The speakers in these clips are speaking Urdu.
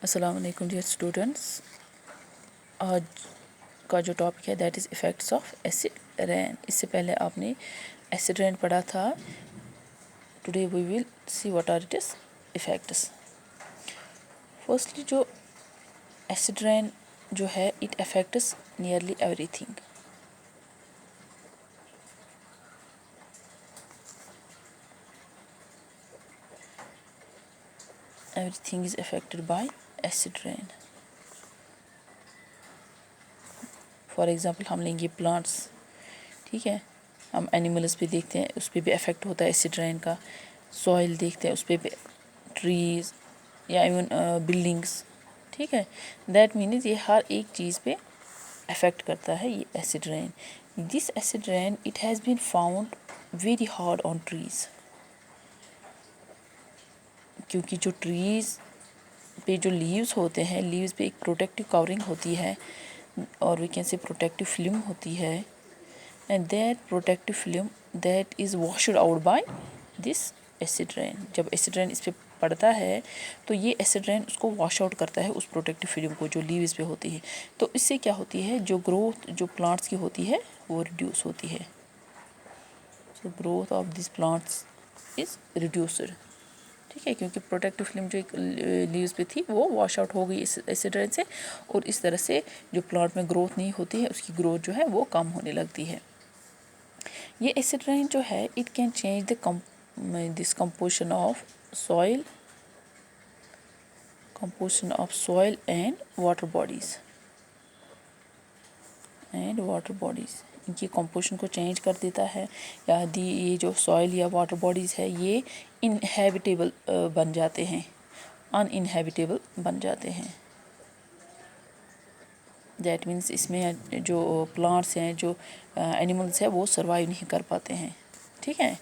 السلام علیکم ڈیئر اسٹوڈنٹس. آج کا جو ٹاپک ہے that is effects of acid rain. اس سے پہلے آپ نے ایسڈ رین پڑھا تھا. Today we will see what are it is effects. Firstly جو ایسڈ رین جو ہے اٹ افیکٹس نیئرلی ایوری تھنگ. Everything is affected by acid rain. For example ہم لیں گے پلانٹس. ٹھیک ہے, ہم اینیملس پہ دیکھتے ہیں, اس پہ بھی افیکٹ ہوتا ہے ایسڈ رین کا. سوئل دیکھتے ہیں, اس پہ بھی ٹریز یا ایون بلڈنگس. ٹھیک ہے, دیٹ مینز یہ ہر ایک چیز پہ افیکٹ کرتا ہے یہ acid rain. This acid rain it has been found very hard on trees. کیونکہ جو ٹریز پہ جو لیوز ہوتے ہیں, لیوز پہ ایک پروٹیکٹیو کورنگ ہوتی ہے, اور we can see protective film ہوتی ہے, and that protective film that is washed out by this acid rain. جب ایسڈ رین اس پہ پڑتا ہے تو یہ ایسڈ رین اس کو واش آؤٹ کرتا ہے اس پروٹیکٹیو فلم کو جو لیوز پہ ہوتی ہے. تو اس سے کیا ہوتی ہے, جو گروتھ جو پلانٹس کی ہوتی ہے وہ ریڈیوس ہوتی ہے. So growth of this plants is reduced. ٹھیک ہے, کیونکہ پروٹیکٹیو فلم جو ایک لیوز پہ تھی وہ واش آؤٹ ہو گئی اس ایسڈ رین سے, اور اس طرح سے جو پلانٹ میں گروتھ نہیں ہوتی ہے اس کی گروتھ جو ہے وہ کم ہونے لگتی ہے. یہ ایسڈ رین جو ہے it can change this composition of soil and water bodies. ان کی کمپوزیشن کو چینج کر دیتا ہے, یا یہ جو سوئل یا واٹر باڈیز ہے یہ انہیبیٹیبل بن جاتے ہیں, ان انہیبیٹیبل بن جاتے ہیں. دیٹ مینس اس میں جو پلانٹس ہیں, جو اینیملس ہیں وہ سروائیو نہیں کر پاتے ہیں. ٹھیک ہے,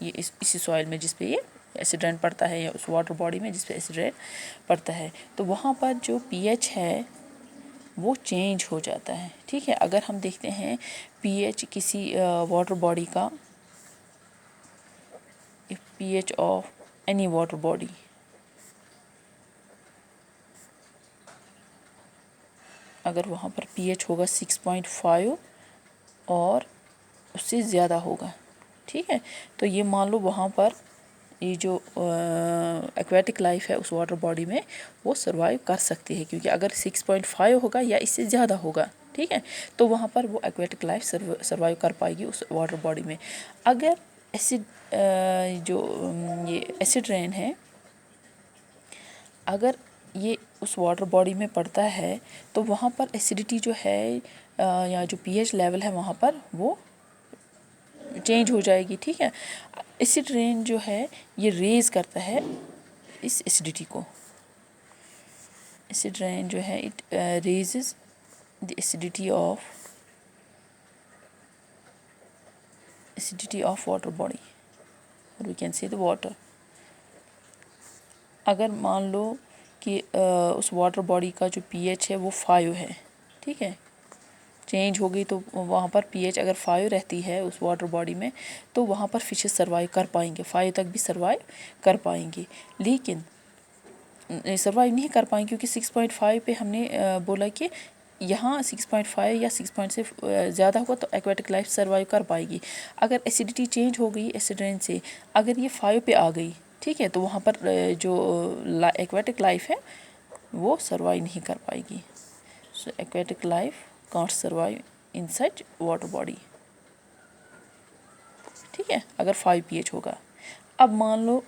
یہ اسی سوئل میں جس پہ یہ ایسڈ رین پڑتا ہے, یا اس واٹر باڈی میں جس پہ ایسڈ رین پڑتا ہے, تو وہاں پر جو پی ایچ ہے وہ چینج ہو جاتا ہے. ٹھیک ہے, اگر ہم دیکھتے ہیں پی ایچ کسی واٹر باڈی کا, P each of any water body, اگر وہاں پر پی ایچ ہوگا 6.5 اور اس سے زیادہ ہوگا. ٹھیک ہے, تو یہ مان لو وہاں پر یہ جو ایکویٹک لائف ہے اس واٹر باڈی میں وہ سروائیو کر سکتی ہے, کیونکہ اگر 6.5 ہوگا یا اس سے زیادہ ہوگا, ٹھیک ہے, تو وہاں پر وہ ایکویٹک لائف سروائیو کر پائے گی اس واٹر باڈی میں. اگر ایسڈ جو یہ ایسڈ رین ہے اگر یہ اس واٹر باڈی میں پڑتا ہے تو وہاں پر ایسیڈیٹی جو ہے یا جو پی ایچ لیول ہے وہاں پر وہ چینج ہو جائے گی. ٹھیک ہے, ایسڈ رین جو ہے یہ ریز کرتا ہے اس ایسیڈیٹی کو. ایسڈ رین جو ہے it raises the acidity of water body, اور we can see the water. اگر مان لو کہ اس واٹر باڈی کا جو پی ایچ ہے وہ 5 ہے, ٹھیک ہے, چینج ہو گئی تو وہاں پر پی ایچ اگر 5 رہتی ہے اس واٹر باڈی میں تو وہاں پر فشز سروائیو کر پائیں گے, 5 تک بھی سروائیو کر پائیں گے. لیکن سروائیو نہیں کر پائیں کیونکہ 6.5 پہ ہم نے بولا کہ یہاں 6.5 یا 6 سے زیادہ ہوگا تو ایکویٹک لائف سروائیو کر پائے گی. اگر ایسیڈیٹی چینج ہو گئی ایسڈ رین سے, اگر یہ 5 پہ آ گئی, ٹھیک ہے, تو وہاں پر جو ایکویٹک لائف ہے وہ سروائیو نہیں کر پائے گی. So aquatic life can't survive in such water body. ٹھیک ہے, اگر 5 پی ایچ ہوگا. اب مان لو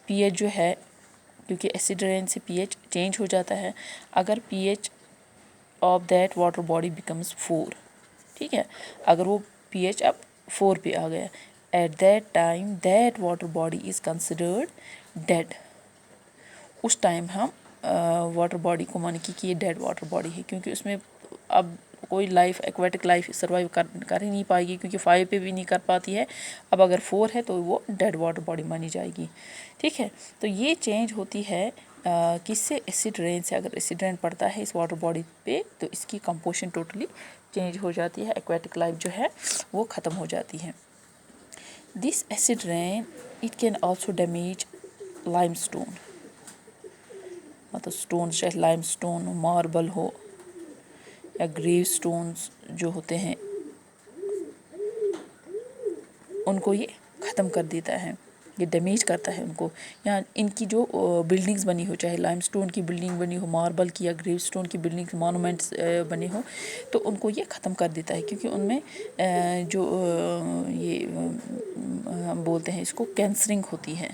پی ایچ جو ہے, کیونکہ ایسڈ رین سے پی ایچ چینج ہو جاتا ہے, اگر P each of that water body becomes 4, ٹھیک ہے, اگر وہ پی ایچ اب 4 پہ آ گیا, at that time that water body is considered dead. اس ٹائم ہم واٹر باڈی کو مانے کہ یہ ڈیڈ واٹر باڈی ہے, کیونکہ اس میں اب کوئی لائف ایکویٹک لائف سروائیو کر ہی نہیں پائے گی, کیونکہ 5 پہ بھی نہیں کر پاتی ہے. اب اگر 4 ہے تو وہ ڈیڈ واٹر باڈی مانی جائے گی. ٹھیک ہے, تو یہ چینج ہوتی ہے کس سے, ایسڈ رین سے. اگر ایسڈ رین پڑتا ہے اس واٹر باڈی پہ تو اس کی کمپوزیشن ٹوٹلی چینج ہو جاتی ہے, ایکویٹک لائف جو ہے وہ ختم ہو جاتی ہے. This acid rain it can also damage limestone. مطلب اسٹونز چاہے لائم اسٹون ہو، ماربل ہو یا گریو اسٹونز جو ہوتے ہیں ان کو یہ ختم کر دیتا ہے، یہ ڈیمیج کرتا ہے ان کو. یا ان کی جو بلڈنگز بنی ہو، چاہے لائم اسٹون کی بلڈنگ بنی ہو، ماربل کی یا گریو اسٹون کی بلڈنگ مونومنٹس بنے ہوں، تو ان کو یہ ختم کر دیتا ہے. کیونکہ ان میں جو یہ ہم بولتے ہیں اس کو کینسرنگ ہوتی ہے.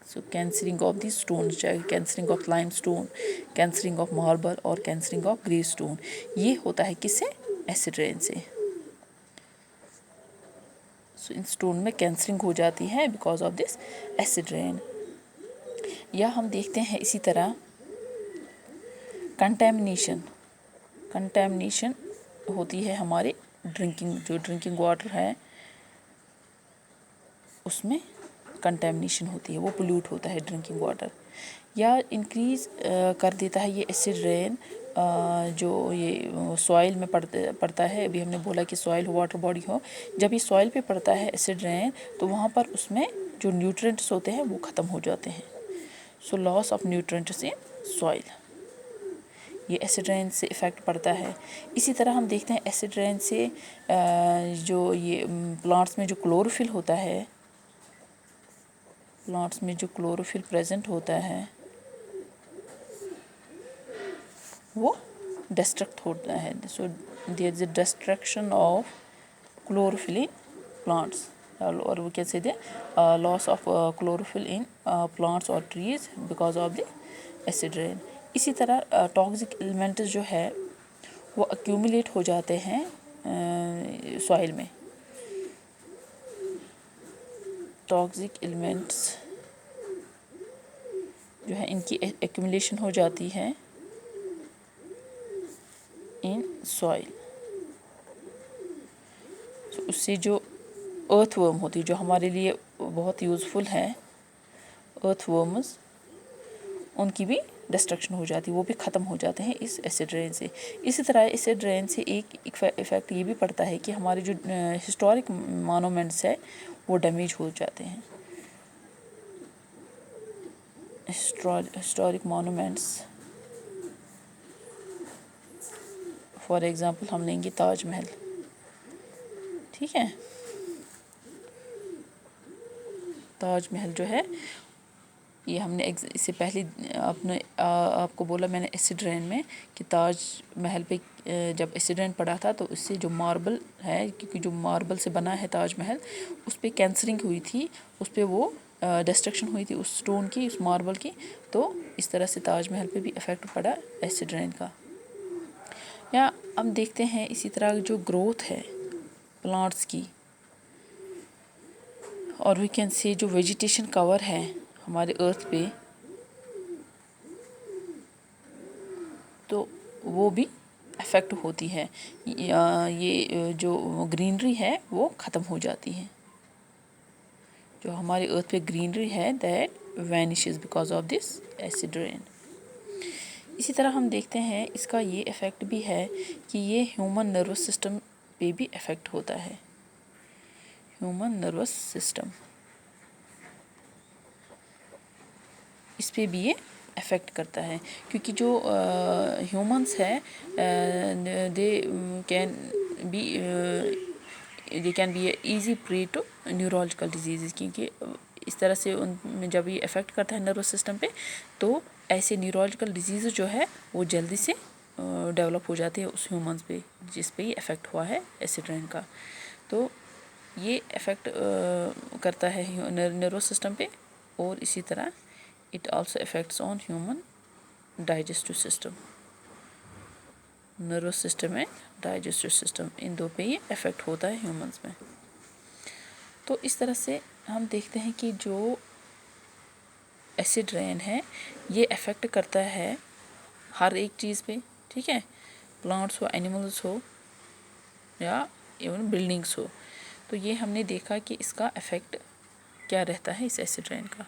سو کینسرنگ آف دی اسٹون، چاہے concerning of limestone, concerning of marble اور کینسرنگ آف گریو اسٹون، یہ ہوتا ہے کس سے؟ ایسڈ رین سے. سو ان اسٹون میں کینسرنگ ہو جاتی ہے because of this acid rain. یا ہم دیکھتے ہیں اسی طرح کنٹیمنیشن ہوتی ہے ہمارے ڈرنکنگ واٹر ہے اس میں کنٹیمنیشن ہوتی ہے، وہ پولیوٹ ہوتا ہے ڈرنکنگ واٹر. یا انکریز کر دیتا ہے یہ ایسڈ رین جو یہ سوائل میں پڑتا ہے. ابھی ہم نے بولا کہ سوائل ہو، واٹر باڈی ہو، جب یہ سوائل پہ پڑتا ہے ایسڈ رین تو وہاں پر اس میں جو نیوٹرینٹس ہوتے ہیں وہ ختم ہو جاتے ہیں. سو لاس آف نیوٹرینٹس ان سوائل، یہ ایسڈ رین سے افیکٹ پڑتا ہے. اسی طرح ہم دیکھتے ہیں ایسڈ رین سے جو یہ پلانٹس میں جو کلوروفل ہوتا ہے، پلانٹس میں جو کلوروفل پریزنٹ ہوتا ہے وہ ڈسٹرکٹ ہوتا ہے. So there is a destruction of chlorophyll in plants or we can say the loss of chlorophyll in plants or trees because of the acid rain. اسی طرح ٹاکسک ایلیمنٹس جو ہے وہ ایکیومولیٹ ہو جاتے ہیں سوائل میں. ٹاکسک ایلیمنٹس جو ہے ان کی ایکیومولیشن ہو جاتی ہے ان سوائل. اس سے جو ارتھ ورم ہوتی ہے جو ہمارے لیے بہت یوزفل ہے، ارتھ ورمز، ان کی بھی ڈسٹرکشن ہو جاتی ہے، وہ بھی ختم ہو جاتے ہیں اس ایسڈ رین سے. اسی طرح ایسڈ رین سے ایک ایفیکٹ یہ بھی پڑتا ہے کہ ہمارے جو ہسٹورک مونومنٹس ہے وہ ڈیمیج ہو جاتے ہیں. ہسٹورک مونومنٹس فار ایگزامپل ہم لیں گے تاج محل، ٹھیک ہے. تاج محل جو ہے یہ ہم نے اس سے پہلے آپ کو بولا میں نے ایسڈ رین میں کہ تاج محل پہ جب ایسڈ رین پڑا تھا تو اس سے جو ماربل ہے، کیونکہ جو ماربل سے بنا ہے تاج محل، اس پہ کینسرنگ ہوئی تھی، اس پہ وہ ڈسٹرکشن ہوئی تھی اس اسٹون کی، اس ماربل کی. تو اس طرح سے تاج محل پہ بھی افیکٹ پڑا ایسڈ رین کا. یا ہم دیکھتے ہیں اسی طرح جو گروتھ ہے پلانٹس کی، اور وی کین سی جو ویجیٹیشن کور ہے ہمارے ارتھ پہ، تو وہ بھی افیکٹ ہوتی ہے. یہ جو گرینری ہے وہ ختم ہو جاتی ہے. جو ہمارے ارتھ پہ گرینری ہے that vanishes because of this acid rain. اسی طرح ہم دیکھتے ہیں اس کا یہ افیکٹ بھی ہے کہ یہ ہیومن نروس سسٹم پہ بھی افیکٹ ہوتا ہے. ہیومن نروس سسٹم، اس پہ بھی یہ افیکٹ کرتا ہے. کیونکہ جو ہیومنس ہے they can be a easy prey to neurological diseases. کیونکہ اس طرح سے ان میں جب یہ افیکٹ کرتا ہے نروس سسٹم پہ تو ایسے نیورولوجیکل ڈیزیز جو ہے وہ جلدی سے ڈیولپ ہو جاتے ہیں اس ہیومنس پہ جس پہ یہ افیکٹ ہوا ہے ایسڈ رین کا. تو یہ افیکٹ کرتا ہے نروس سسٹم پہ، اور اسی طرح it also affects on human digestive system. Nervous system ہے، ڈائجسٹو سسٹم، ان دو پہ یہ افیکٹ ہوتا ہے ہیومنس میں. تو اس طرح سے ہم دیکھتے ہیں کہ جو ایسڈ رین ہے یہ افیکٹ کرتا ہے ہر ایک چیز پہ، ٹھیک ہے، پلانٹس ہو، اینیملس ہو، یا ایون بلڈنگس ہو. تو یہ ہم نے دیکھا کہ اس کا افیکٹ کیا رہتا ہے اس ایسڈ رین کا.